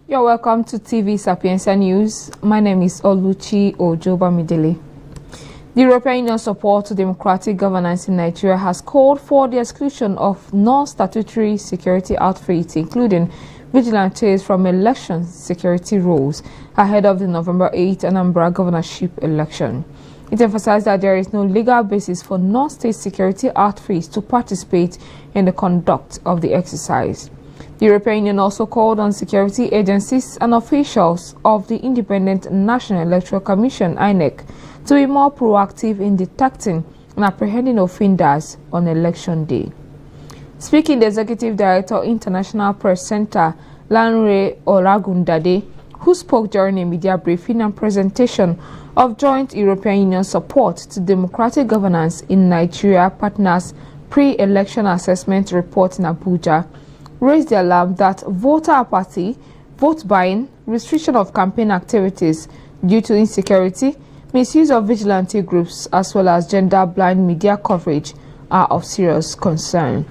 You're welcome to TV Sapientia News. My name is Oluchi Ojobamidele. The European Union support to democratic governance in Nigeria has called for the exclusion of non-statutory security outfits, including vigilantes, from election security roles ahead of the November 8 Anambra governorship election. It emphasized that there is no legal basis for non-state security outfits to participate in the conduct of the exercise. The European Union also called on security agencies and officials of the Independent National Electoral Commission (INEC) to be more proactive in detecting and apprehending offenders on election day. Speaking, the Executive Director, International Press Center, Lanre Olagundade, who spoke during a media briefing and presentation of joint European Union support to democratic governance in Nigeria partners pre-election assessment report in Abuja, raised the alarm that voter apathy, vote buying, restriction of campaign activities due to insecurity, misuse of vigilante groups, as well as gender-blind media coverage are of serious concern.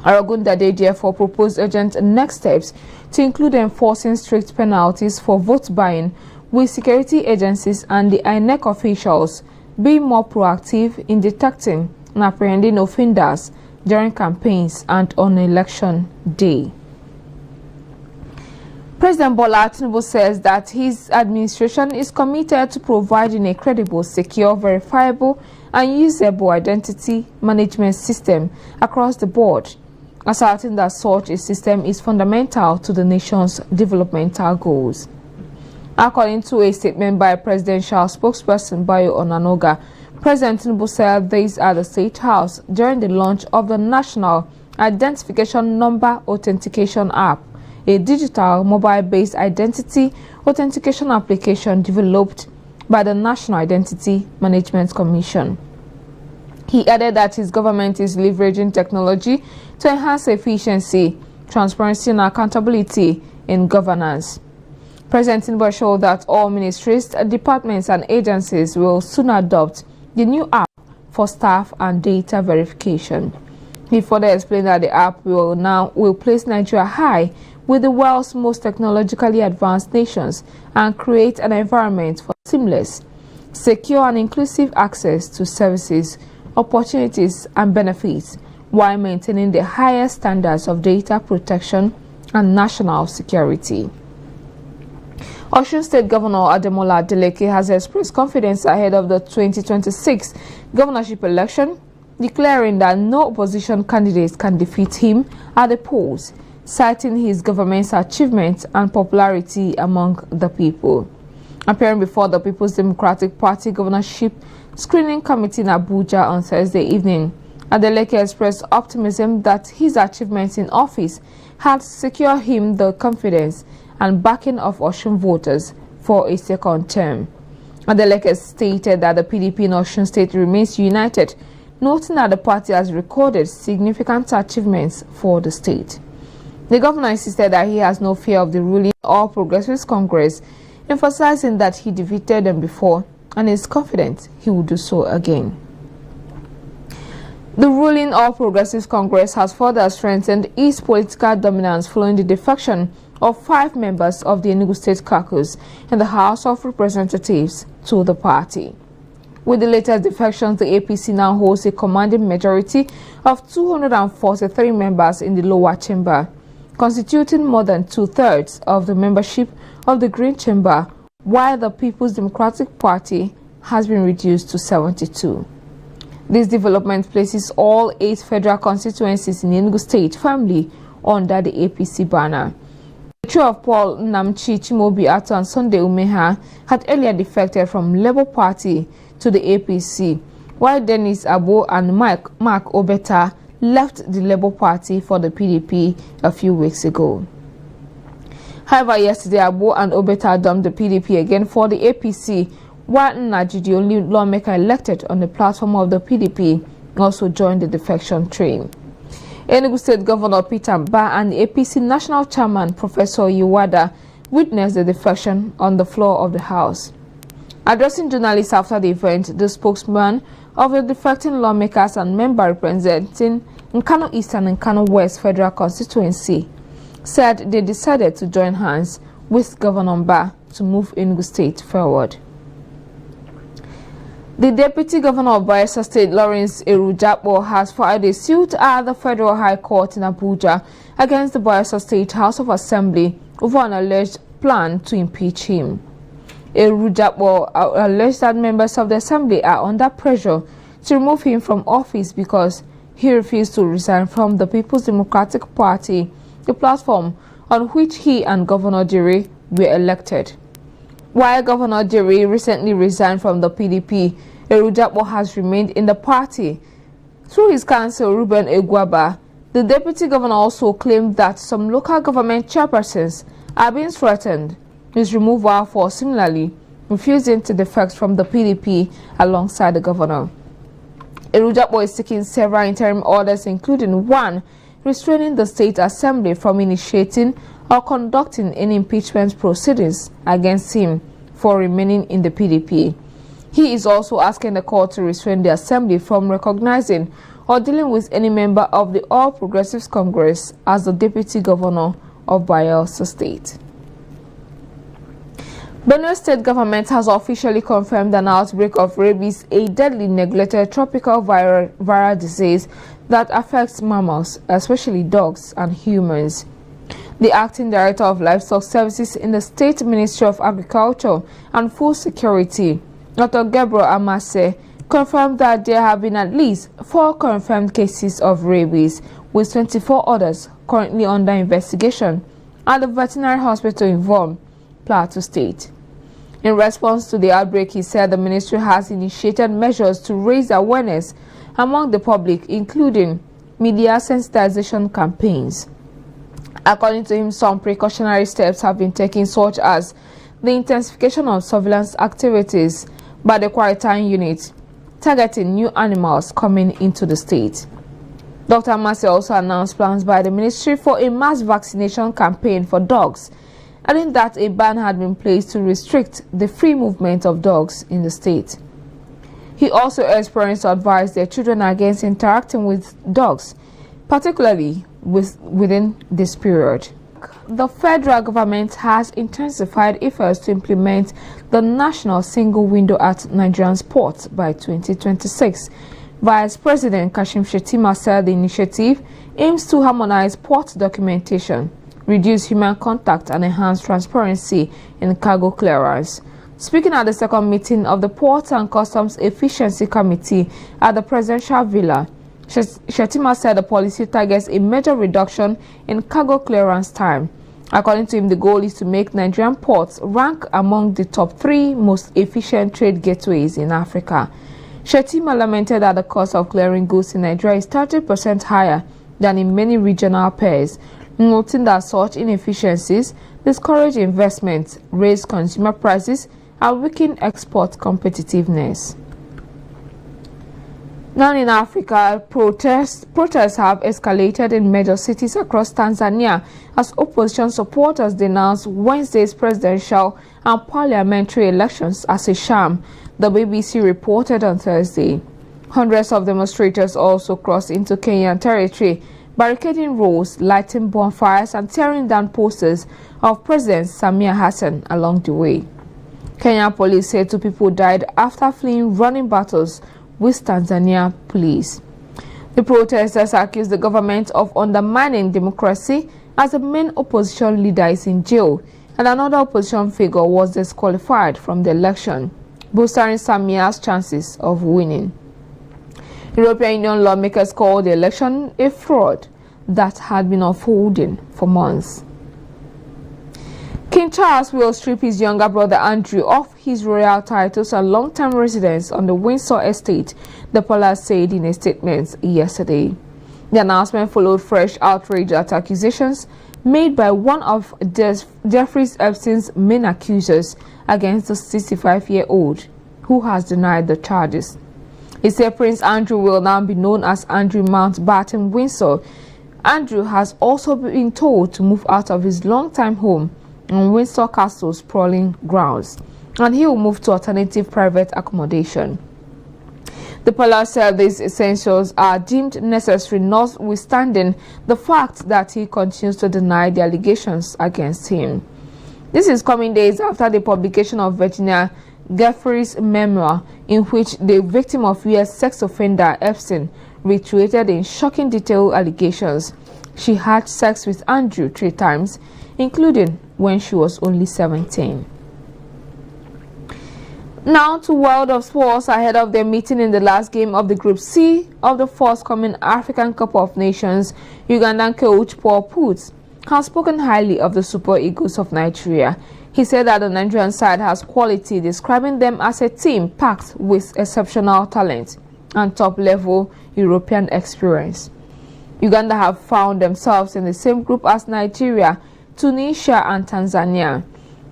Olagundade therefore proposed urgent next steps to include enforcing strict penalties for vote buying, with security agencies and the INEC officials being more proactive in detecting and apprehending offenders during campaigns and on election day. President Bola Ahmed Tinubu says that his administration is committed to providing a credible, secure, verifiable, and usable identity management system across the board, asserting that such a system is fundamental to the nation's developmental goals. According to a statement by presidential spokesperson Bayo Onanoga, President Tinubu said this at the State House during the launch of the National Identification Number Authentication App, a digital mobile-based identity authentication application developed by the National Identity Management Commission. He added that his government is leveraging technology to enhance efficiency, transparency, and accountability in governance. President Tinubu showed that all ministries, departments, and agencies will soon adopt the new app for staff and data verification. He further explained that the app will place Nigeria high with the world's most technologically advanced nations and create an environment for seamless, secure, and inclusive access to services, opportunities, and benefits, while maintaining the highest standards of data protection and national security. Osun State Governor Adeleke has expressed confidence ahead of the 2026 governorship election, declaring that no opposition candidates can defeat him at the polls, citing his government's achievements and popularity among the people. Appearing before the People's Democratic Party governorship screening committee in Abuja on Thursday evening, Adeleke expressed optimism that his achievements in office had secured him the confidence and backing of Osun voters for a second term. Adeleke stated that the PDP in Osun State remains united, noting that the party has recorded significant achievements for the state. The governor insisted that he has no fear of the ruling All Progressives Congress, emphasizing that he defeated them before and is confident he will do so again. The ruling All Progressives Congress has further strengthened its political dominance following the defection of 5 members of the Enugu State Caucus in the House of Representatives to the party. With the latest defections, the APC now holds a commanding majority of 243 members in the lower chamber, constituting more than 2/3 of the membership of the Green Chamber, while the People's Democratic Party has been reduced to 72. This development places all 8 federal constituencies in Enugu State firmly under the APC banner. The trio of Paul Namchi Chimobi Ato and Sunday Umeha had earlier defected from Labour Party to the APC, while Dennis Abo and Mark Obeta left the Labour Party for the PDP a few weeks ago. However, yesterday Abo and Obeta dumped the PDP again for the APC, while Nnaji, the only lawmaker elected on the platform of the PDP, also joined the defection train. Enugu State Governor Peter Ba and the APC National Chairman Professor Yiwada witnessed the defection on the floor of the House. Addressing journalists after the event, the spokesman of the defecting lawmakers and member representing Nkano East and Nkano West Federal Constituency said they decided to join hands with Governor Anambra to move Enugu State forward. The Deputy Governor of Bayelsa State, Lawrence Erujabo, has filed a suit at the Federal High Court in Abuja against the Bayelsa State House of Assembly over an alleged plan to impeach him. Erujabo alleged that members of the Assembly are under pressure to remove him from office because he refused to resign from the People's Democratic Party, the platform on which he and Governor Dere were elected. While Governor Dere recently resigned from the PDP, Erujabo has remained in the party. Through his counsel, Ruben Egwaba, the deputy governor also claimed that some local government chairpersons are being threatened with removal for similarly refusing to defect from the PDP alongside the governor. Erujabo is seeking several interim orders, including one restraining the State Assembly from initiating or conducting any impeachment proceedings against him for remaining in the PDP. He is also asking the court to restrain the Assembly from recognizing or dealing with any member of the All Progressives Congress as the Deputy Governor of Bayelsa State. Benue State Government has officially confirmed an outbreak of rabies, a deadly neglected tropical viral disease that affects mammals, especially dogs and humans. The Acting Director of Livestock Services in the State Ministry of Agriculture and Food Security, Dr. Gabriel Amase, confirmed that there have been at least 4 confirmed cases of rabies, with 24 others currently under investigation at the veterinary hospital in Vom, Plateau State. In response to the outbreak, he said the ministry has initiated measures to raise awareness among the public, including media sensitization campaigns. According to him, some precautionary steps have been taken, such as the intensification of surveillance activities by the quarantine unit, targeting new animals coming into the state. Dr. Amase also announced plans by the ministry for a mass vaccination campaign for dogs, adding that a ban had been placed to restrict the free movement of dogs in the state. He also urged parents to advise their children against interacting with dogs, particularly within this period. The federal government has intensified efforts to implement the National Single Window at Nigerian ports by 2026. Vice President Kashim Shettima said the initiative aims to harmonize port documentation, reduce human contact, and enhance transparency in cargo clearance. Speaking at the second meeting of the Port and Customs Efficiency Committee at the Presidential Villa, Shettima said the policy targets a major reduction in cargo clearance time. According to him, the goal is to make Nigerian ports rank among the top 3 most efficient trade gateways in Africa. Shettima lamented that the cost of clearing goods in Nigeria is 30% higher than in many regional pairs, noting that such inefficiencies discourage investment, raise consumer prices, and weaken export competitiveness. Now in Africa, protests have escalated in major cities across Tanzania as opposition supporters denounced Wednesday's presidential and parliamentary elections as a sham, the BBC reported on Thursday. Hundreds of demonstrators also crossed into Kenyan territory, barricading roads, lighting bonfires, and tearing down posters of President Samia Hassan along the way. Kenyan police said 2 people died after fleeing running battles with Tanzania police. The protesters accused the government of undermining democracy as the main opposition leader is in jail and another opposition figure was disqualified from the election, bolstering Samia's chances of winning. European Union lawmakers called the election a fraud that had been unfolding for months. King Charles will strip his younger brother Andrew of his royal titles and long-term residence on the Windsor estate, the palace said in a statement yesterday. The announcement followed fresh outrage at accusations made by one of Jeffrey Epstein's main accusers against the 65-year-old, who has denied the charges. He said Prince Andrew will now be known as Andrew Mountbatten Windsor. Andrew has also been told to move out of his long-time home on Windsor Castle's sprawling grounds, and he will move to alternative private accommodation. The palace said these essentials are deemed necessary, notwithstanding the fact that he continues to deny the allegations against him. This is coming days after the publication of Virginia Giuffre's memoir, in which the victim of U.S. sex offender Epstein reiterated in shocking detail allegations she had sex with Andrew 3 times, including when she was only 17. Now to world of sports. Ahead of their meeting in the last game of the Group C of the forthcoming African Cup of Nations, Ugandan coach Paul Put has spoken highly of the Super Eagles of Nigeria. He said that the Nigerian side has quality, describing them as a team packed with exceptional talent and top-level European experience. Uganda have found themselves in the same group as Nigeria, Tunisia and Tanzania.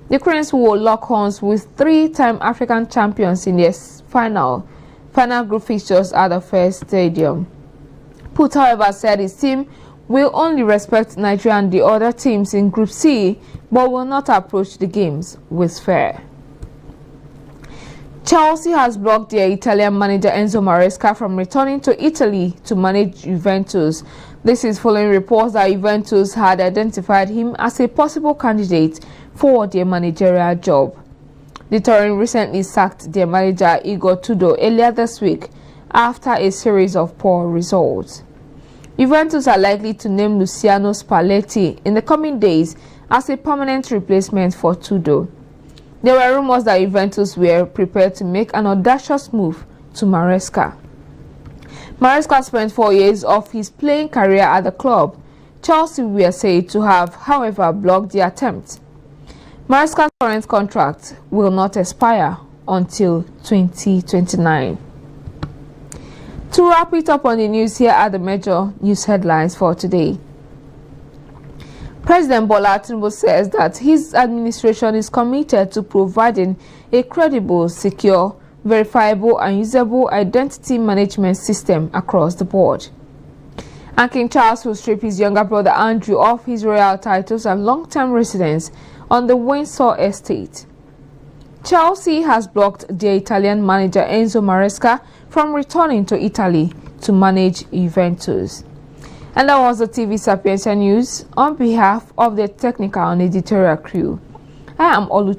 The Cranes will lock horns with 3-time African champions in their final group fixtures at the First Stadium. Put, however, said his team will only respect Nigeria and the other teams in Group C, but will not approach the games with fear. Chelsea has blocked their Italian manager Enzo Maresca from returning to Italy to manage Juventus. This is following reports that Juventus had identified him as a possible candidate for their managerial job. The Turin recently sacked their manager Igor Tudor earlier this week after a series of poor results. Juventus are likely to name Luciano Spalletti in the coming days as a permanent replacement for Tudor. There were rumors that Juventus were prepared to make an audacious move to Maresca. Maresca spent 4 years of his playing career at the club. Chelsea were said to have, however, blocked the attempt. Maresca's current contract will not expire until 2029. To wrap it up on the news, here are the major news headlines for today. President Bola Tinubu says that his administration is committed to providing a credible, secure, verifiable and usable identity management system across the board. And King Charles will strip his younger brother Andrew of his royal titles and long-term residence on the Windsor estate. Chelsea has blocked their Italian manager Enzo Maresca from returning to Italy to manage Juventus. And that was the TV Sapientia News. On behalf of the technical and editorial crew, I am Olu.